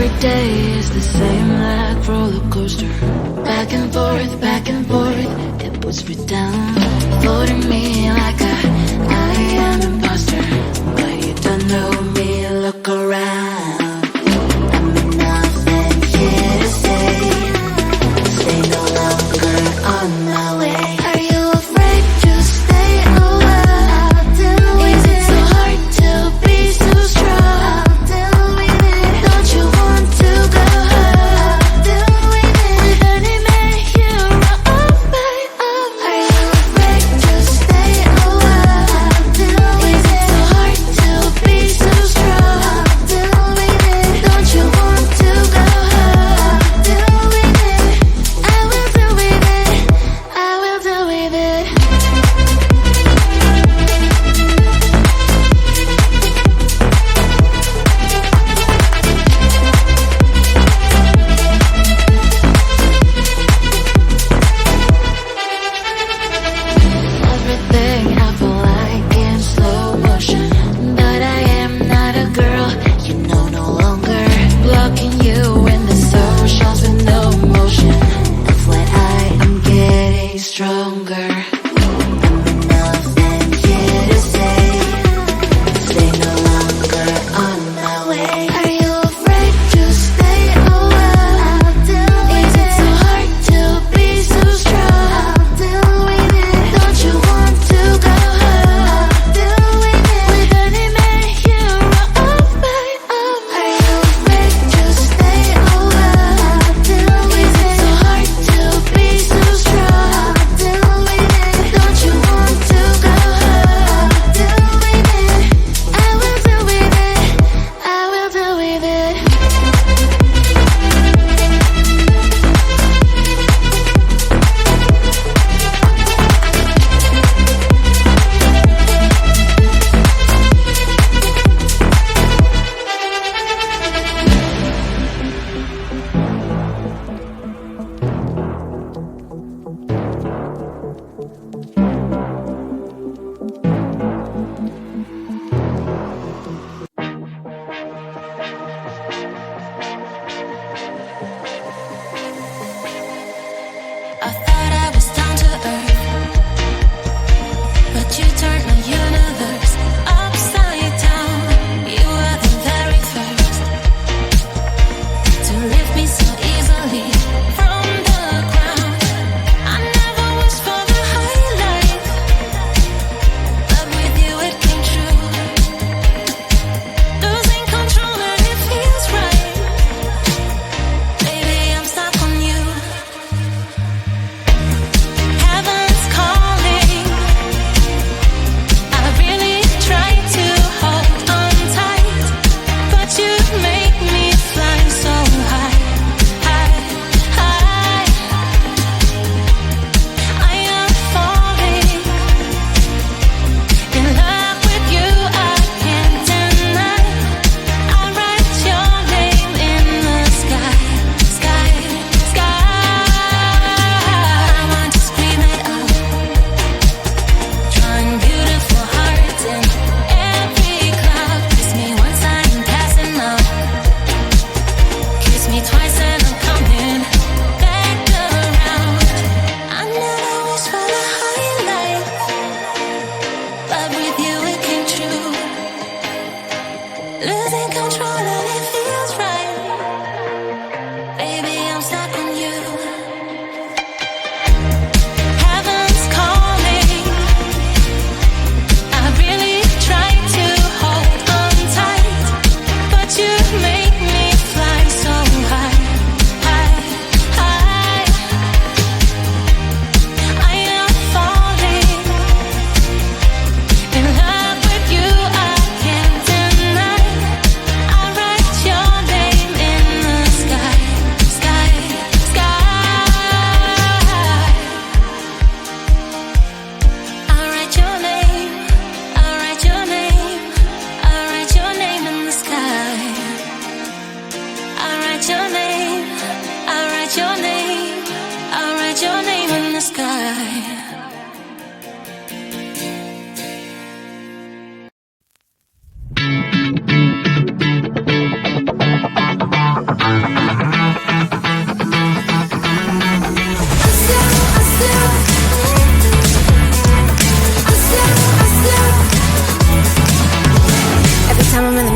Every day is the same like roller coaster. Back and forth, it puts me down, floating me like I am imposter. But you don't know me, look around. I'm nothing here to stay no longer on my way. Are you afraid to stay a while? Is it so hard to be so strong? Don't you want to go home? With any man here on my own. Are you afraid to stay a while? Is it so hard to be so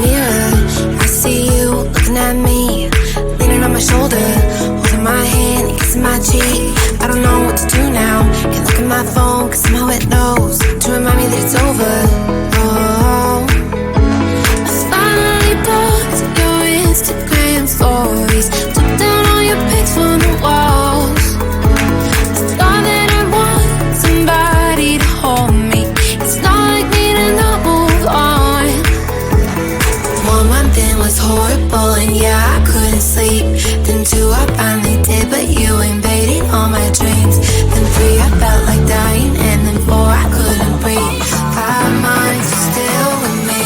mirror, I see you looking at me, leaning on my shoulder, holding my hand and kissing my cheek. I don't know what to do now. Can't look at my phone, cause somehow it knows to remind me that it's over. Oh, I finally blocked your Instagram stories, took down all your pics from the walls. I thought that I want somebody to hold me. It's not like me to not move on. 1 month in was horrible, and yeah, I couldn't sleep. Then 2, I finally did, but you invaded all my dreams. Then 3, I felt like dying, and then 4, I couldn't breathe. 5 months, you're still with me.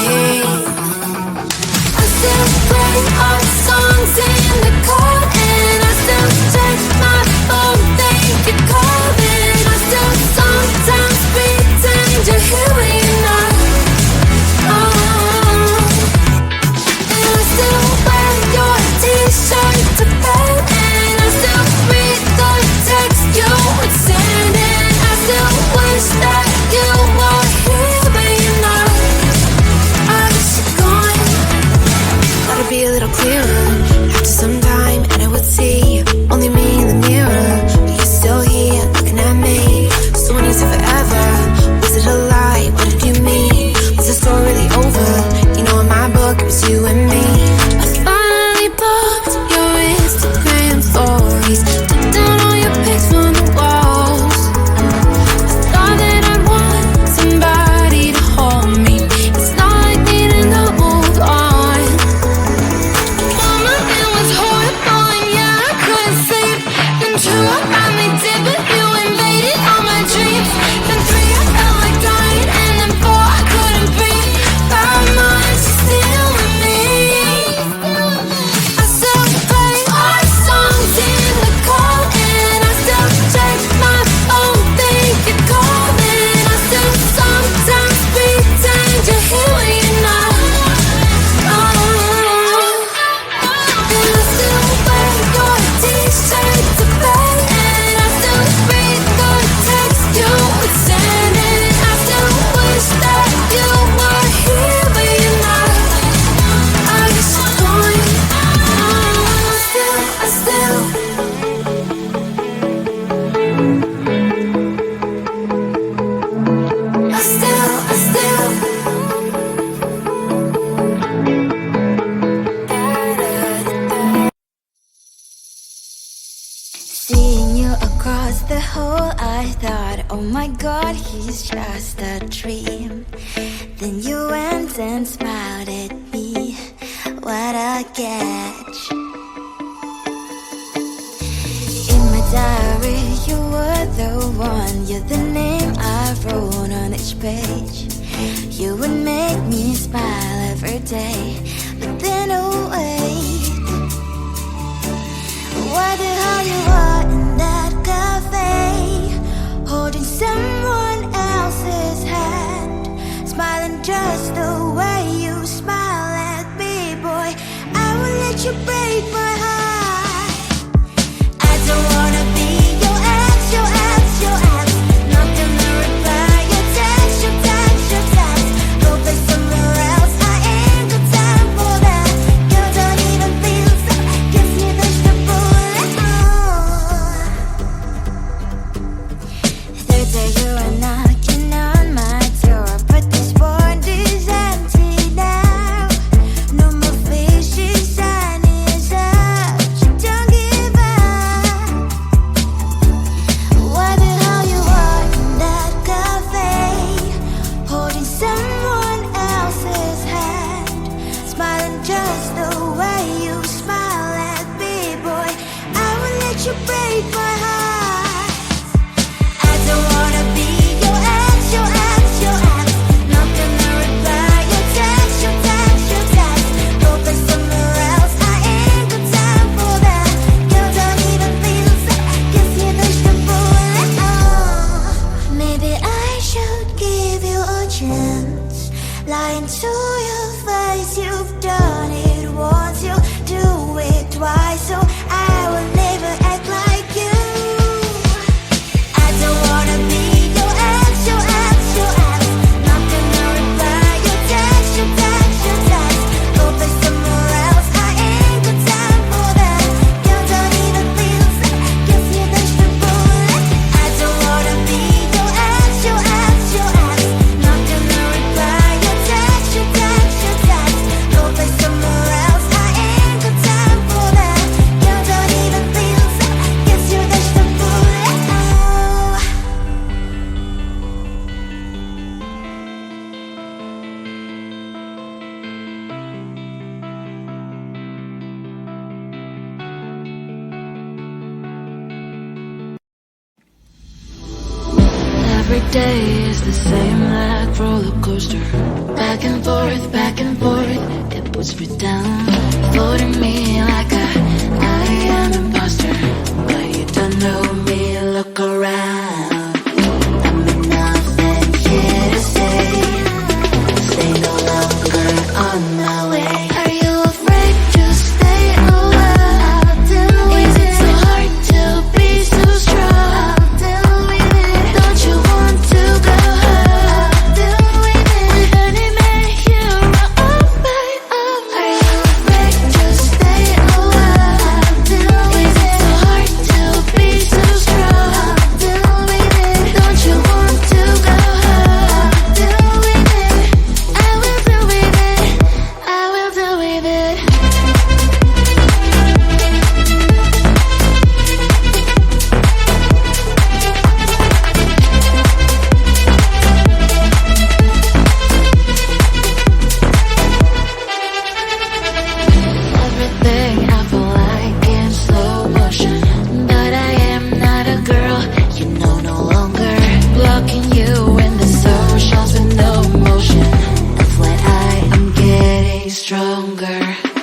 I still play our songs in the car, and I still check my phone, think you're calling. I still sometimes pretend you're here when you're not. And I still wear your t-shirt to bed, and I still read the text you would send, and I still wish that you were here but you're not. I wish you're gone. Thought it'd be a little clearer after some time, and I would see only me in the mirror, but you're still here looking at me. So when you said forever, was it a lie? What did you mean? Was the story really over? You know, in my book it was you and me. I finally blocked your Instagram stories, took down all your pics from the walls. I thought that I want somebody to hold me. It's not like me to not move on. 1 month it was horrible, and yeah, I couldn't sleep. Then 2, I finally did, but you invaded all my dreams. Then 3, I felt like dying, and then 4, I couldn't breathe. 5 months, you're still with me. I still play our songs in the car, and I still check my phone, think you're calling. I still sometimes pretend you're here when you're not. And I still wear your t-shirt to bed, and I still read the text you would send, and I still wish that you were here but you're not. I wish you're gone. I still Seeing you across the hall, I thought, oh my god, he's just a dream. Then you went and smiled at me. What a catch. In my diary, you were the one. You're the name I wrote on each page. You would make me smile every day. But then, oh wait, what the hell you are in that cafe, holding someone else's hand, smiling just the way you smile at me, boy. I will let you break my heart. I don't wanna be your ex, your ex, your ex. Not gonna reply your text, your text, your text. Go play somewhere else, I ain't got time for that. Girl, don't even feel so, kiss me vegetable. Third day you are knocking on my door, but this board is empty now. No more fishes, sun is up. You don't give up. What the hell you are in that cafe, holding someone else's hand, smiling just the way you smile at me, boy. I will let you break my heart. I don't wanna be your ex, your ex, your ex. Not gonna reply your text, your text, your text. Go play somewhere else, I ain't got time for that. Girl, don't even feel so, kiss me vegetable. Maybe I should give you a chance. Lying to your face, you've done it once, you do it twice. So I will never act like you. day is the same like roller coaster. Back and forth, it puts me down. Floating me like I am imposter. But you don't know me, look around. I'm nothing here to say. Stay no longer on my way. Are you afraid to stay a while? Is it so hard to be so strong? Don't you want to go home? With any man here on my own? Are you afraid to stay a while? Is it so hard to be so strong? Don't you want to go home? I will do with it. I will do with it. Everything I feel like in slow motion. But I am not a girl, you know, no longer. Blocking you in the socials with no motion. FYI, I'm getting stronger.